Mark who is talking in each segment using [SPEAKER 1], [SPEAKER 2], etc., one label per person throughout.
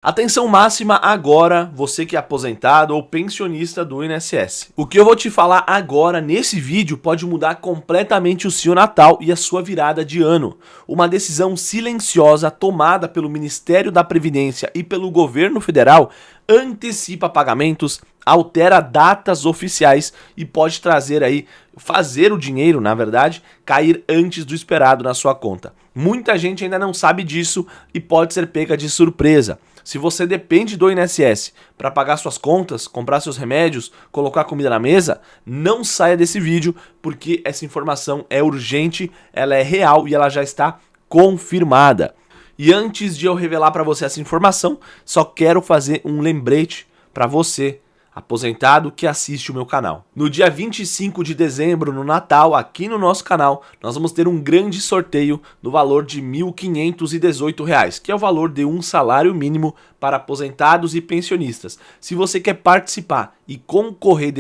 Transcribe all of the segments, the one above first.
[SPEAKER 1] Atenção máxima agora, você que é aposentado ou pensionista do INSS. O que eu vou te falar agora nesse vídeo pode mudar completamente o seu Natal e a sua virada de ano. Uma decisão silenciosa tomada pelo Ministério da Previdência e pelo governo federal antecipa pagamentos, altera datas oficiais e pode fazer o dinheiro, na verdade, cair antes do esperado na sua conta. Muita gente ainda não sabe disso e pode ser pega de surpresa. Se você depende do INSS para pagar suas contas, comprar seus remédios, colocar comida na mesa, não saia desse vídeo porque essa informação é urgente, ela é real e ela já está confirmada. E antes de eu revelar para você essa informação, só quero fazer um lembrete para você, aposentado que assiste o meu canal. No dia 25 de dezembro, no Natal, aqui no nosso canal, nós vamos ter um grande sorteio no valor de R$ 1.518, que é o valor de um salário mínimo para aposentados e pensionistas. Se você quer participar e concorrer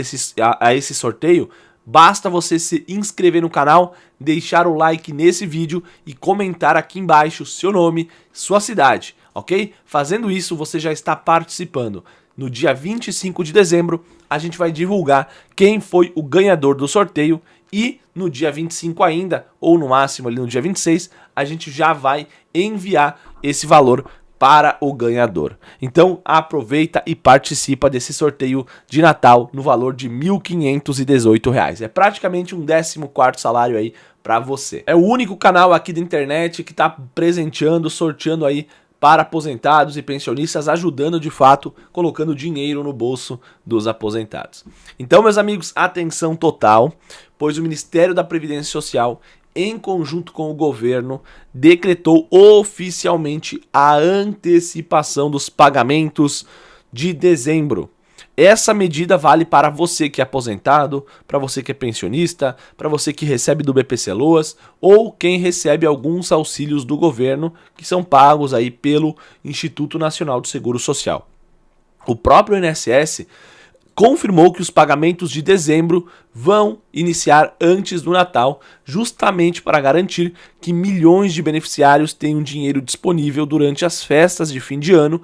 [SPEAKER 1] a esse sorteio, basta você se inscrever no canal, deixar o like nesse vídeo e comentar aqui embaixo seu nome, sua cidade, ok? Fazendo isso, você já está participando. No dia 25 de dezembro, a gente vai divulgar quem foi o ganhador do sorteio e no dia 25 ainda, ou no máximo ali no dia 26, a gente já vai enviar esse valor para o ganhador. Então aproveita e participa desse sorteio de Natal no valor de R$ 1.518. É praticamente um 14º salário aí para você. É o único canal aqui da internet que está presenteando, sorteando aí para aposentados e pensionistas, ajudando de fato, colocando dinheiro no bolso dos aposentados. Então, meus amigos, atenção total, pois o Ministério da Previdência Social, em conjunto com o governo, decretou oficialmente a antecipação dos pagamentos de dezembro. Essa medida vale para você que é aposentado, para você que é pensionista, para você que recebe do BPC-Loas ou quem recebe alguns auxílios do governo que são pagos aí pelo Instituto Nacional do Seguro Social. O próprio INSS confirmou que os pagamentos de dezembro vão iniciar antes do Natal, justamente para garantir que milhões de beneficiários tenham dinheiro disponível durante as festas de fim de ano,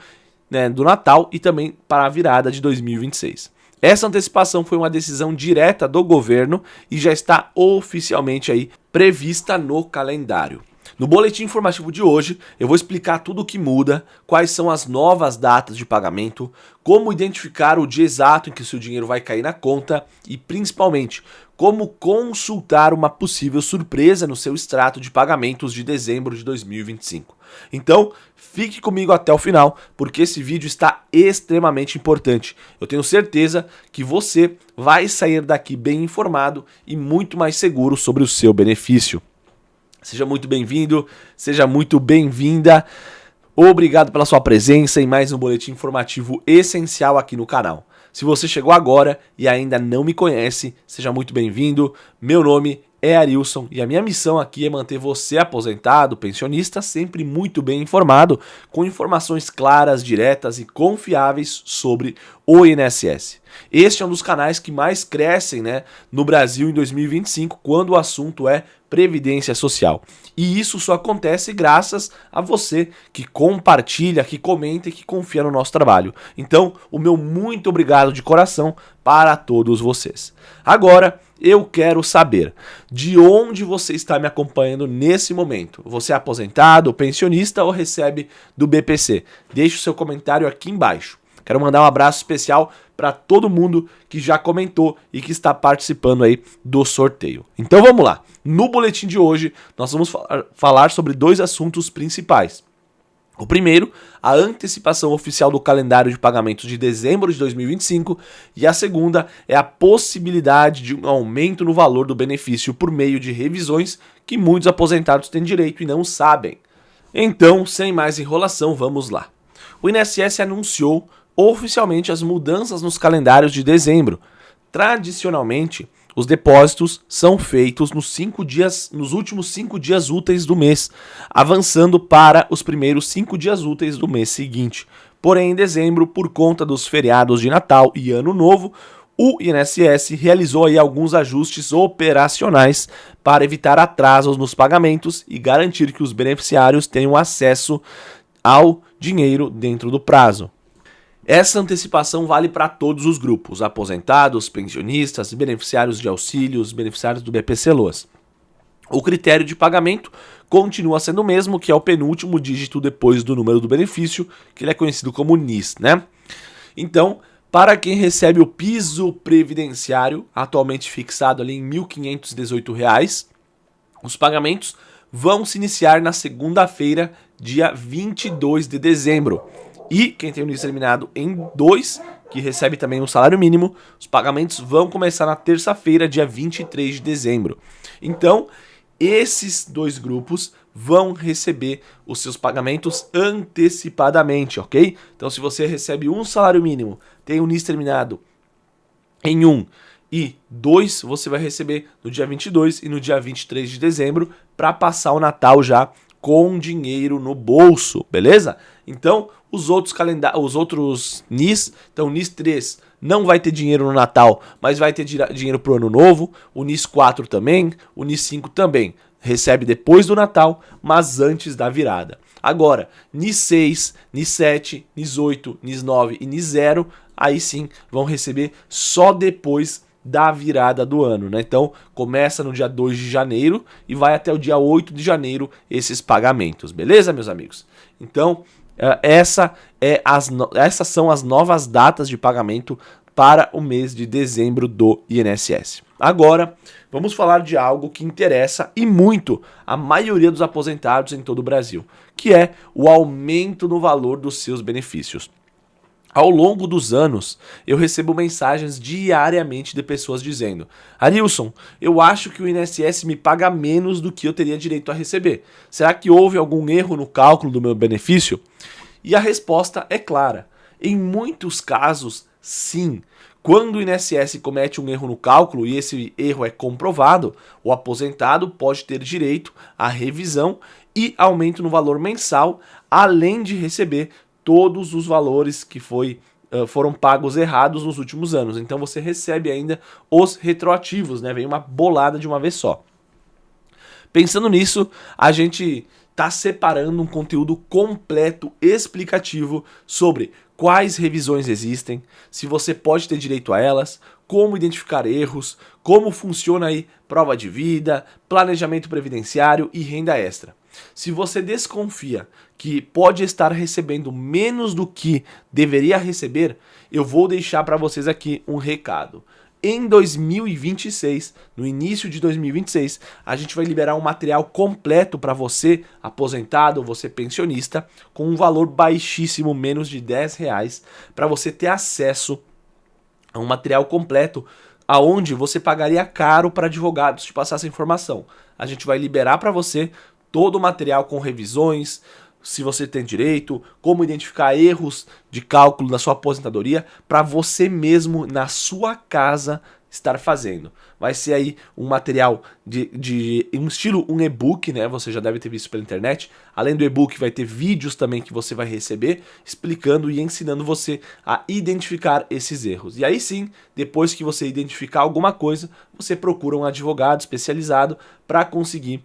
[SPEAKER 1] do Natal e também para a virada de 2026. Essa antecipação foi uma decisão direta do governo e já está oficialmente aí prevista no calendário. No boletim informativo de hoje, eu vou explicar tudo o que muda, quais são as novas datas de pagamento, como identificar o dia exato em que o seu dinheiro vai cair na conta e, principalmente, como consultar uma possível surpresa no seu extrato de pagamentos de dezembro de 2025. Então, fique comigo até o final, porque esse vídeo está extremamente importante. Eu tenho certeza que você vai sair daqui bem informado e muito mais seguro sobre o seu benefício. Seja muito bem-vindo, seja muito bem-vinda. Obrigado pela sua presença em mais um boletim informativo essencial aqui no canal. Se você chegou agora e ainda não me conhece, seja muito bem-vindo. Meu nome é Arilson e a minha missão aqui é manter você aposentado, pensionista, sempre muito bem informado, com informações claras, diretas e confiáveis sobre o INSS. Este é um dos canais que mais crescem, no Brasil em 2025, quando o assunto é Previdência Social. E isso só acontece graças a você que compartilha, que comenta e que confia no nosso trabalho. Então, o meu muito obrigado de coração para todos vocês. Agora, eu quero saber de onde você está me acompanhando nesse momento. Você é aposentado, pensionista ou recebe do BPC? Deixe o seu comentário aqui embaixo. Quero mandar um abraço especial para todo mundo que já comentou e que está participando aí do sorteio. Então vamos lá. No boletim de hoje, nós vamos falar sobre dois assuntos principais. O primeiro, a antecipação oficial do calendário de pagamentos de dezembro de 2025 e a segunda é a possibilidade de um aumento no valor do benefício por meio de revisões que muitos aposentados têm direito e não sabem. Então, sem mais enrolação, vamos lá. O INSS anunciou oficialmente as mudanças nos calendários de dezembro. Tradicionalmente, os depósitos são feitos nos últimos 5 dias úteis do mês, avançando para os primeiros 5 dias úteis do mês seguinte. Porém, em dezembro, por conta dos feriados de Natal e Ano Novo, o INSS realizou aí alguns ajustes operacionais para evitar atrasos nos pagamentos e garantir que os beneficiários tenham acesso ao dinheiro dentro do prazo. Essa antecipação vale para todos os grupos: aposentados, pensionistas, beneficiários de auxílios, beneficiários do BPC-Loas. O critério de pagamento continua sendo o mesmo, que é o penúltimo dígito depois do número do benefício, que ele é conhecido como NIS, né? Então, para quem recebe o piso previdenciário, atualmente fixado ali em R$ 1.518, os pagamentos vão se iniciar na segunda-feira, dia 22 de dezembro. E quem tem o NIS terminado em 2, que recebe também o salário mínimo, os pagamentos vão começar na terça-feira, dia 23 de dezembro. Então, esses dois grupos vão receber os seus pagamentos antecipadamente, ok? Então, se você recebe um salário mínimo, tem o NIS terminado em 1 e 2, você vai receber no dia 22 e no dia 23 de dezembro para passar o Natal já com dinheiro no bolso, beleza? Então, os outros NIS, então o NIS 3 não vai ter dinheiro no Natal, mas vai ter dinheiro pro Ano Novo, o NIS 4 também, o NIS 5 também, recebe depois do Natal, mas antes da virada. Agora, NIS 6, NIS 7, NIS 8, NIS 9 e NIS 0, aí sim vão receber só depois da virada do ano, né? Então, começa no dia 2 de janeiro e vai até o dia 8 de janeiro esses pagamentos, beleza, meus amigos? Então, essas são as novas datas de pagamento para o mês de dezembro do INSS. Agora, vamos falar de algo que interessa e muito a maioria dos aposentados em todo o Brasil, que é o aumento no valor dos seus benefícios. Ao longo dos anos, eu recebo mensagens diariamente de pessoas dizendo: Arilson, eu acho que o INSS me paga menos do que eu teria direito a receber. Será que houve algum erro no cálculo do meu benefício? E a resposta é clara. Em muitos casos, sim. Quando o INSS comete um erro no cálculo e esse erro é comprovado, o aposentado pode ter direito à revisão e aumento no valor mensal, além de receber todos os valores que foram pagos errados nos últimos anos. Então você recebe ainda os retroativos, né? Vem uma bolada de uma vez só. Pensando nisso, a gente está separando um conteúdo completo, explicativo sobre quais revisões existem, se você pode ter direito a elas, como identificar erros, como funciona aí prova de vida, planejamento previdenciário e renda extra. Se você desconfia que pode estar recebendo menos do que deveria receber, eu vou deixar para vocês aqui um recado. Em 2026, no início de 2026, a gente vai liberar um material completo para você, aposentado ou você pensionista, com um valor baixíssimo, menos de R$10, para você ter acesso a um material completo, aonde você pagaria caro para advogados te passar essa informação. A gente vai liberar para você todo o material com revisões, se você tem direito, como identificar erros de cálculo da sua aposentadoria, para você mesmo, na sua casa, estar fazendo. Vai ser aí um material de um estilo, um e-book, né? Você já deve ter visto pela internet. Além do e-book, vai ter vídeos também que você vai receber, explicando e ensinando você a identificar esses erros. E aí sim, depois que você identificar alguma coisa, você procura um advogado especializado para conseguir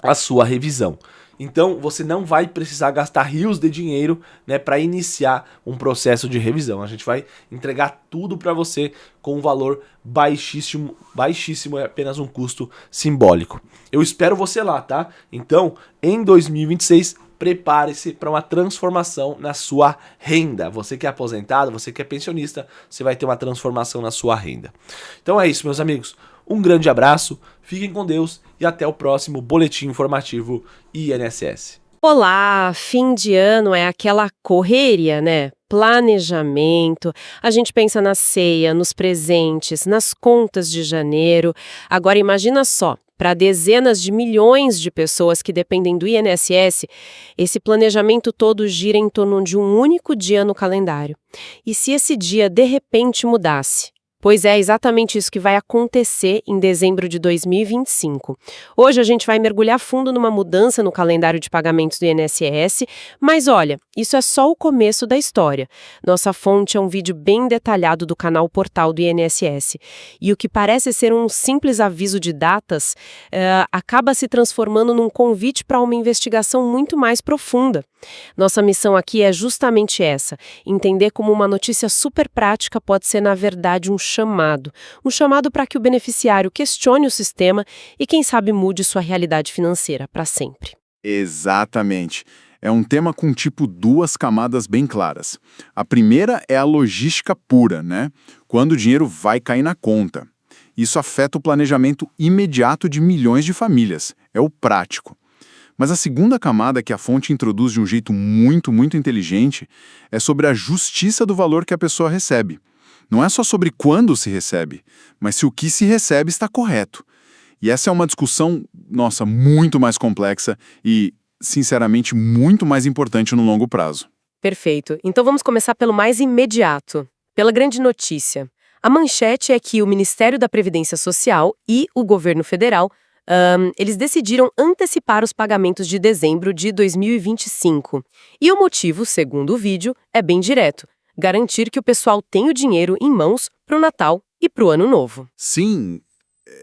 [SPEAKER 1] a sua revisão. Então você não vai precisar gastar rios de dinheiro, né, para iniciar um processo de revisão. A gente vai entregar tudo para você com um valor baixíssimo, baixíssimo, é apenas um custo simbólico. Eu espero você lá, tá? Então, em 2026, prepare-se para uma transformação na sua renda. Você que é aposentado, você que é pensionista, você vai ter uma transformação na sua renda. Então é isso, meus amigos. Um grande abraço, fiquem com Deus e até o próximo Boletim Informativo INSS.
[SPEAKER 2] Olá, fim de ano é aquela correria, né? Planejamento, a gente pensa na ceia, nos presentes, nas contas de janeiro. Agora imagina só, para dezenas de milhões de pessoas que dependem do INSS, esse planejamento todo gira em torno de um único dia no calendário. E se esse dia de repente mudasse? Pois é, exatamente isso que vai acontecer em dezembro de 2025. Hoje a gente vai mergulhar fundo numa mudança no calendário de pagamentos do INSS, mas olha, isso é só o começo da história. Nossa fonte é um vídeo bem detalhado do canal Portal do INSS. E o que parece ser um simples aviso de datas, acaba se transformando num convite para uma investigação muito mais profunda. Nossa missão aqui é justamente essa: entender como uma notícia super prática pode ser, na verdade, um chamado para que o beneficiário questione o sistema e, quem sabe, mude sua realidade financeira para sempre.
[SPEAKER 3] Exatamente. É um tema com, duas camadas bem claras. A primeira é a logística pura, né? Quando o dinheiro vai cair na conta. Isso afeta o planejamento imediato de milhões de famílias. É o prático. Mas a segunda camada que a fonte introduz de um jeito muito, muito inteligente é sobre a justiça do valor que a pessoa recebe. Não é só sobre quando se recebe, mas se o que se recebe está correto. E essa é uma discussão, muito mais complexa e, sinceramente, muito mais importante no longo prazo.
[SPEAKER 2] Perfeito. Então vamos começar pelo mais imediato, pela grande notícia. A manchete é que o Ministério da Previdência Social e o governo federal eles decidiram antecipar os pagamentos de dezembro de 2025. E o motivo, segundo o vídeo, é bem direto: garantir que o pessoal tenha o dinheiro em mãos para o Natal e para o Ano Novo.
[SPEAKER 3] Sim,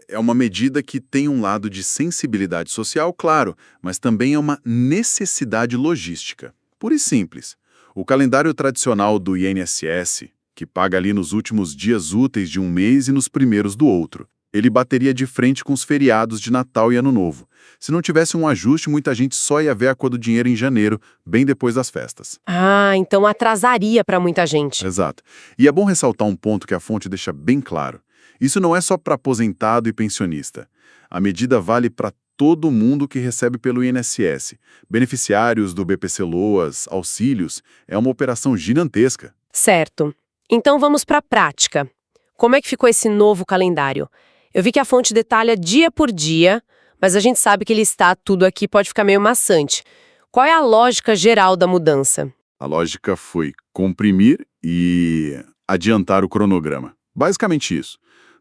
[SPEAKER 3] é uma medida que tem um lado de sensibilidade social, claro, mas também é uma necessidade logística. Pura e simples. O calendário tradicional do INSS, que paga ali nos últimos dias úteis de um mês e nos primeiros do outro, ele bateria de frente com os feriados de Natal e Ano Novo. Se não tivesse um ajuste, muita gente só ia ver a cor do dinheiro em janeiro, bem depois das festas.
[SPEAKER 2] Ah, então atrasaria para muita gente.
[SPEAKER 3] Exato. E é bom ressaltar um ponto que a fonte deixa bem claro. Isso não é só para aposentado e pensionista. A medida vale para todo mundo que recebe pelo INSS. Beneficiários do BPC-Loas, auxílios, é uma operação gigantesca.
[SPEAKER 2] Certo. Então vamos para a prática. Como é que ficou esse novo calendário? Eu vi que a fonte detalha dia por dia, mas a gente sabe que listar tudo aqui pode ficar meio maçante. Qual é a lógica geral da mudança?
[SPEAKER 3] A lógica foi comprimir e adiantar o cronograma. Basicamente isso,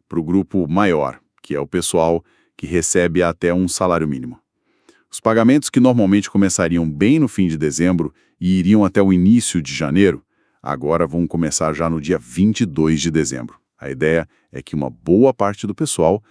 [SPEAKER 3] para o grupo maior, que é o pessoal que recebe até um salário mínimo. Os pagamentos que normalmente começariam bem no fim de dezembro e iriam até o início de janeiro, agora vão começar já no dia 22 de dezembro. A ideia é que uma boa parte do pessoal,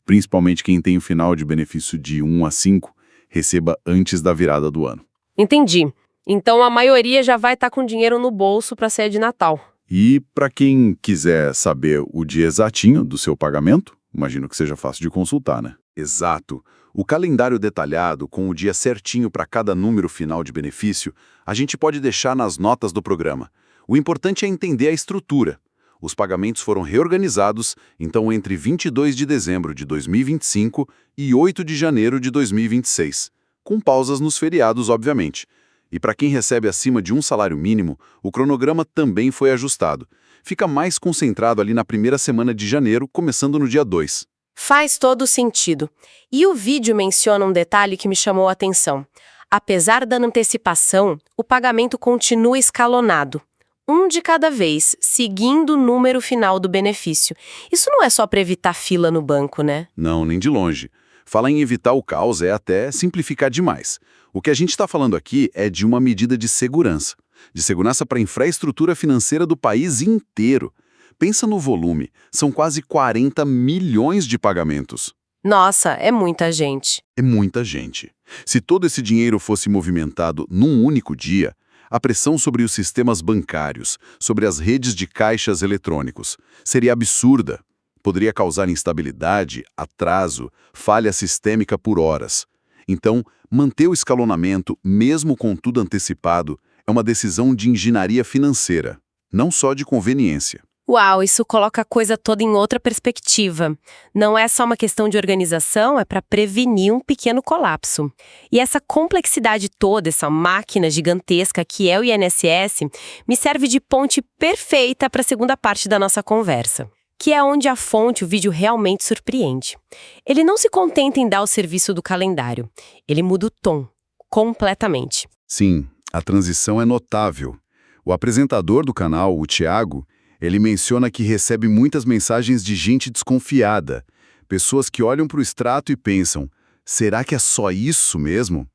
[SPEAKER 3] principalmente quem tem o final de benefício de 1 a 5, receba antes da virada do ano.
[SPEAKER 2] Entendi. Então a maioria já vai estar com dinheiro no bolso para a ceia de Natal.
[SPEAKER 3] E para quem quiser saber o dia exatinho do seu pagamento, imagino que seja fácil de consultar, né? Exato. O calendário detalhado, com o dia certinho para cada número final de benefício, a gente pode deixar nas notas do programa. O importante é entender a estrutura. Os pagamentos foram reorganizados, então, entre 22 de dezembro de 2025 e 8 de janeiro de 2026, com pausas nos feriados, obviamente. E para quem recebe acima de um salário mínimo, o cronograma também foi ajustado. Fica mais concentrado ali na primeira semana de janeiro, começando no dia 2.
[SPEAKER 2] Faz todo sentido. E o vídeo menciona um detalhe que me chamou a atenção. Apesar da antecipação, o pagamento continua escalonado. Um de cada vez, seguindo o número final do benefício. Isso não é só para evitar fila no banco, né?
[SPEAKER 3] Não, nem de longe. Falar em evitar o caos é até simplificar demais. O que a gente está falando aqui é de uma medida de segurança. De segurança para a infraestrutura financeira do país inteiro. Pensa no volume. São quase 40 milhões de pagamentos.
[SPEAKER 2] Nossa, é muita gente.
[SPEAKER 3] É muita gente. Se todo esse dinheiro fosse movimentado num único dia, a pressão sobre os sistemas bancários, sobre as redes de caixas eletrônicos, seria absurda. Poderia causar instabilidade, atraso, falha sistêmica por horas. Então, manter o escalonamento, mesmo com tudo antecipado, é uma decisão de engenharia financeira, não só de conveniência.
[SPEAKER 2] Uau, isso coloca a coisa toda em outra perspectiva. Não é só uma questão de organização, é para prevenir um pequeno colapso. E essa complexidade toda, essa máquina gigantesca que é o INSS, me serve de ponte perfeita para a segunda parte da nossa conversa, que é onde a fonte, o vídeo, realmente surpreende. Ele não se contenta em dar o serviço do calendário, ele muda o tom, completamente.
[SPEAKER 3] Sim, a transição é notável. O apresentador do canal, o Thiago, Ele menciona que recebe muitas mensagens de gente desconfiada, pessoas que olham para o extrato e pensam, será que é só isso mesmo?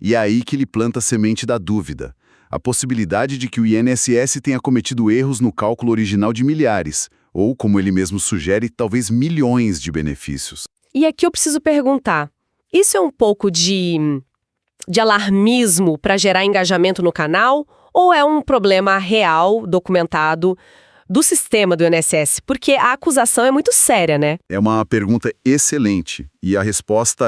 [SPEAKER 3] E é aí que ele planta a semente da dúvida, a possibilidade de que o INSS tenha cometido erros no cálculo original de milhares, ou, como ele mesmo sugere, talvez milhões de benefícios.
[SPEAKER 2] E aqui eu preciso perguntar, isso é um pouco de alarmismo para gerar engajamento no canal? Ou é um problema real, documentado, do sistema do INSS? Porque a acusação é muito séria, né?
[SPEAKER 3] É uma pergunta excelente, e a resposta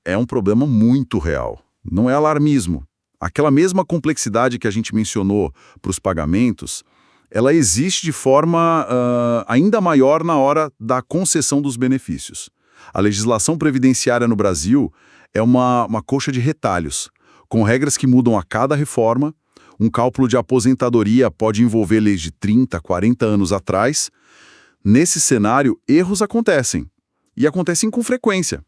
[SPEAKER 3] é um problema muito real. Não é alarmismo. Aquela mesma complexidade que a gente mencionou para os pagamentos, ela existe de forma ainda maior na hora da concessão dos benefícios. A legislação previdenciária no Brasil é uma coxa de retalhos, com regras que mudam a cada reforma. Um cálculo de aposentadoria pode envolver leis de 30, 40 anos atrás. Nesse cenário, erros acontecem, e acontecem com frequência.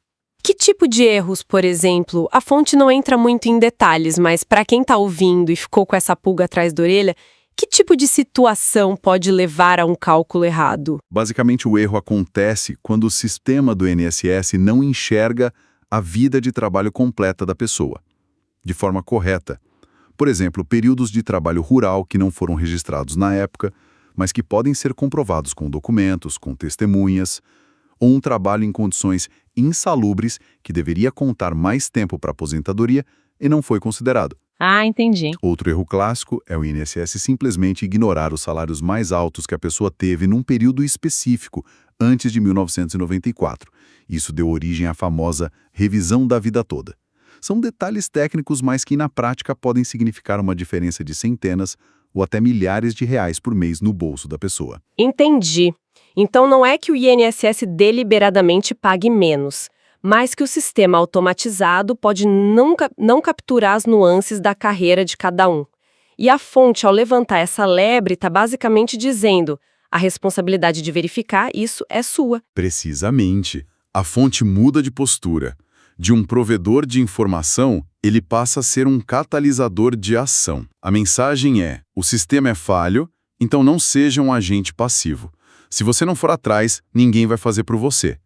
[SPEAKER 2] Que tipo de erros, por exemplo? A fonte não entra muito em detalhes, mas para quem está ouvindo e ficou com essa pulga atrás da orelha, que tipo de situação pode levar a um cálculo errado?
[SPEAKER 3] Basicamente, o erro acontece quando o sistema do INSS não enxerga a vida de trabalho completa da pessoa, de forma correta. Por exemplo, períodos de trabalho rural que não foram registrados na época, mas que podem ser comprovados com documentos, com testemunhas, ou um trabalho em condições insalubres que deveria contar mais tempo para aposentadoria e não foi considerado.
[SPEAKER 2] Ah, entendi.
[SPEAKER 3] Outro erro clássico é o INSS simplesmente ignorar os salários mais altos que a pessoa teve num período específico, antes de 1994. Isso deu origem à famosa revisão da vida toda. São detalhes técnicos, mas que na prática podem significar uma diferença de centenas ou até milhares de reais por mês no bolso da pessoa.
[SPEAKER 2] Entendi. Então não é que o INSS deliberadamente pague menos, mas que o sistema automatizado pode não capturar as nuances da carreira de cada um. E a fonte, ao levantar essa lebre, está basicamente dizendo: a responsabilidade de verificar isso é sua.
[SPEAKER 3] Precisamente. A fonte muda de postura. De um provedor de informação, ele passa a ser um catalisador de ação. A mensagem é: o sistema é falho, então não seja um agente passivo. Se você não for atrás, ninguém vai fazer por você.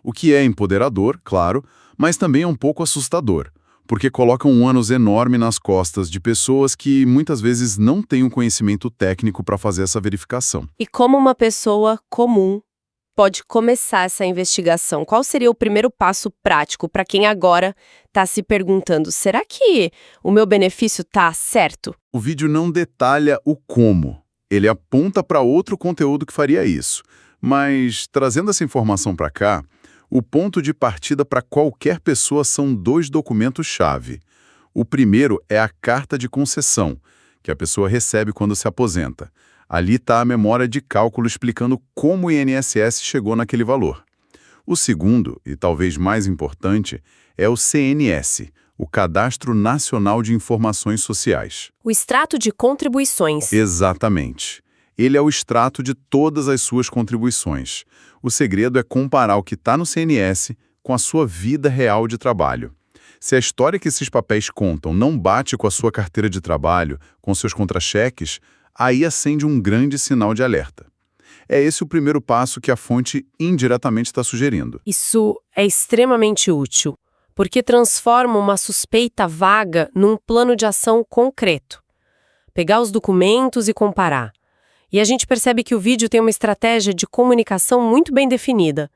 [SPEAKER 3] O que é empoderador, claro, mas também é um pouco assustador, porque coloca um ônus enorme nas costas de pessoas que muitas vezes não têm um conhecimento técnico para fazer essa verificação.
[SPEAKER 2] E como uma pessoa comum pode começar essa investigação? Qual seria o primeiro passo prático para quem agora está se perguntando: será que o meu benefício está certo?
[SPEAKER 3] O vídeo não detalha o como. Ele aponta para outro conteúdo que faria isso. Mas, trazendo essa informação para cá, o ponto de partida para qualquer pessoa são 2 documentos-chave. O primeiro é a carta de concessão, que a pessoa recebe quando se aposenta. Ali está a memória de cálculo explicando como o INSS chegou naquele valor. O segundo, e talvez mais importante, é o CNS, o Cadastro Nacional de Informações Sociais.
[SPEAKER 2] O extrato de contribuições.
[SPEAKER 3] Exatamente. Ele é o extrato de todas as suas contribuições. O segredo é comparar o que está no CNS com a sua vida real de trabalho. Se a história que esses papéis contam não bate com a sua carteira de trabalho, com seus contra-cheques, aí acende um grande sinal de alerta. É esse o primeiro passo que a fonte indiretamente está sugerindo.
[SPEAKER 2] Isso é extremamente útil, porque transforma uma suspeita vaga num plano de ação concreto. Pegar os documentos e comparar. E a gente percebe que o vídeo tem uma estratégia de comunicação muito bem definida.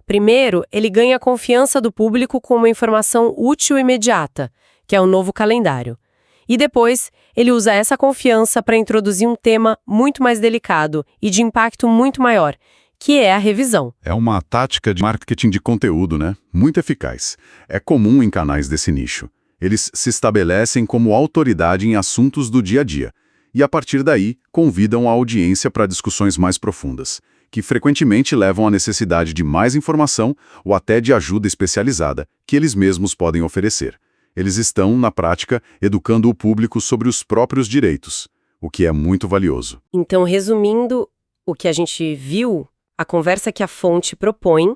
[SPEAKER 2] Primeiro, ele ganha a confiança do público com uma informação útil e imediata, que é o novo calendário. E depois, ele usa essa confiança para introduzir um tema muito mais delicado e de impacto muito maior, que é a revisão.
[SPEAKER 3] É uma tática de marketing de conteúdo, né? Muito eficaz. É comum em canais desse nicho. Eles se estabelecem como autoridade em assuntos do dia a dia. E, a partir daí, convidam a audiência para discussões mais profundas, que frequentemente levam à necessidade de mais informação ou até de ajuda especializada que eles mesmos podem oferecer. Eles estão, na prática, educando o público sobre os próprios direitos, o que é muito valioso.
[SPEAKER 2] Então, resumindo o que a gente viu, a conversa que a fonte propõe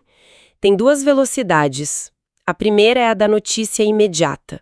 [SPEAKER 2] tem 2 velocidades. A primeira é a da notícia imediata.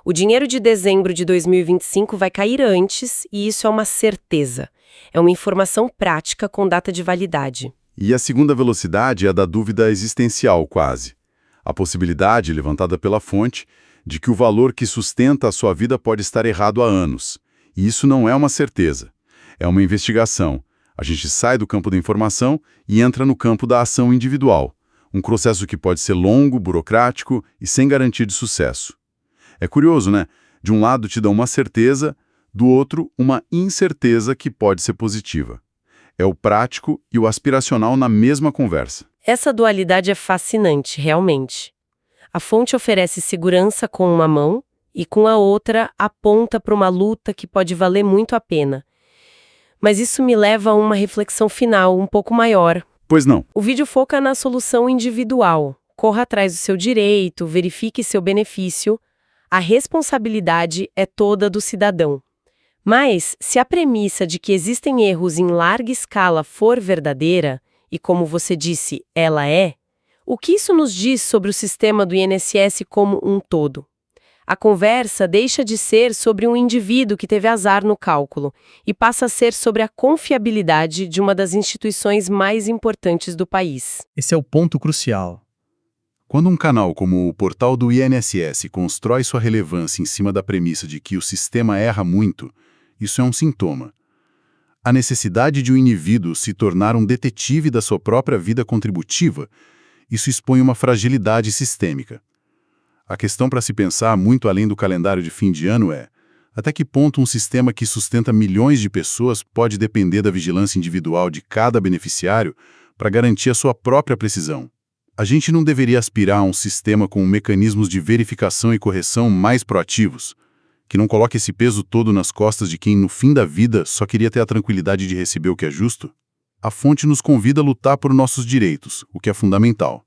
[SPEAKER 2] O dinheiro de dezembro de 2025 vai cair antes, e isso é uma certeza. É uma informação prática com data de validade.
[SPEAKER 3] E a segunda velocidade é a da dúvida existencial, quase. A possibilidade, levantada pela fonte, de que o valor que sustenta a sua vida pode estar errado há anos. E isso não é uma certeza. É uma investigação. A gente sai do campo da informação e entra no campo da ação individual. Um processo que pode ser longo, burocrático e sem garantia de sucesso. É curioso, né? De um lado te dão uma certeza, do outro uma incerteza que pode ser positiva. É o prático e o aspiracional na mesma conversa.
[SPEAKER 2] Essa dualidade é fascinante, realmente. A fonte oferece segurança com uma mão e com a outra aponta para uma luta que pode valer muito a pena. Mas isso me leva a uma reflexão final um pouco maior.
[SPEAKER 3] Pois não.
[SPEAKER 2] O vídeo foca na solução individual. Corra atrás do seu direito, verifique seu benefício. A responsabilidade é toda do cidadão. Mas, se a premissa de que existem erros em larga escala for verdadeira, e como você disse, ela é, o que isso nos diz sobre o sistema do INSS como um todo? A conversa deixa de ser sobre um indivíduo que teve azar no cálculo e passa a ser sobre a confiabilidade de uma das instituições mais importantes do país.
[SPEAKER 4] Esse é o ponto crucial.
[SPEAKER 3] Quando um canal como o portal do INSS constrói sua relevância em cima da premissa de que o sistema erra muito, isso é um sintoma. A necessidade de um indivíduo se tornar um detetive da sua própria vida contributiva, isso expõe uma fragilidade sistêmica. A questão para se pensar muito além do calendário de fim de ano é: até que ponto um sistema que sustenta milhões de pessoas pode depender da vigilância individual de cada beneficiário para garantir a sua própria precisão? A gente não deveria aspirar a um sistema com mecanismos de verificação e correção mais proativos, que não coloque esse peso todo nas costas de quem, no fim da vida, só queria ter a tranquilidade de receber o que é justo? A fonte nos convida a lutar por nossos direitos, o que é fundamental.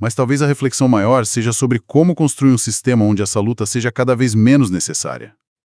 [SPEAKER 3] Mas talvez a reflexão maior seja sobre como construir um sistema onde essa luta seja cada vez menos necessária.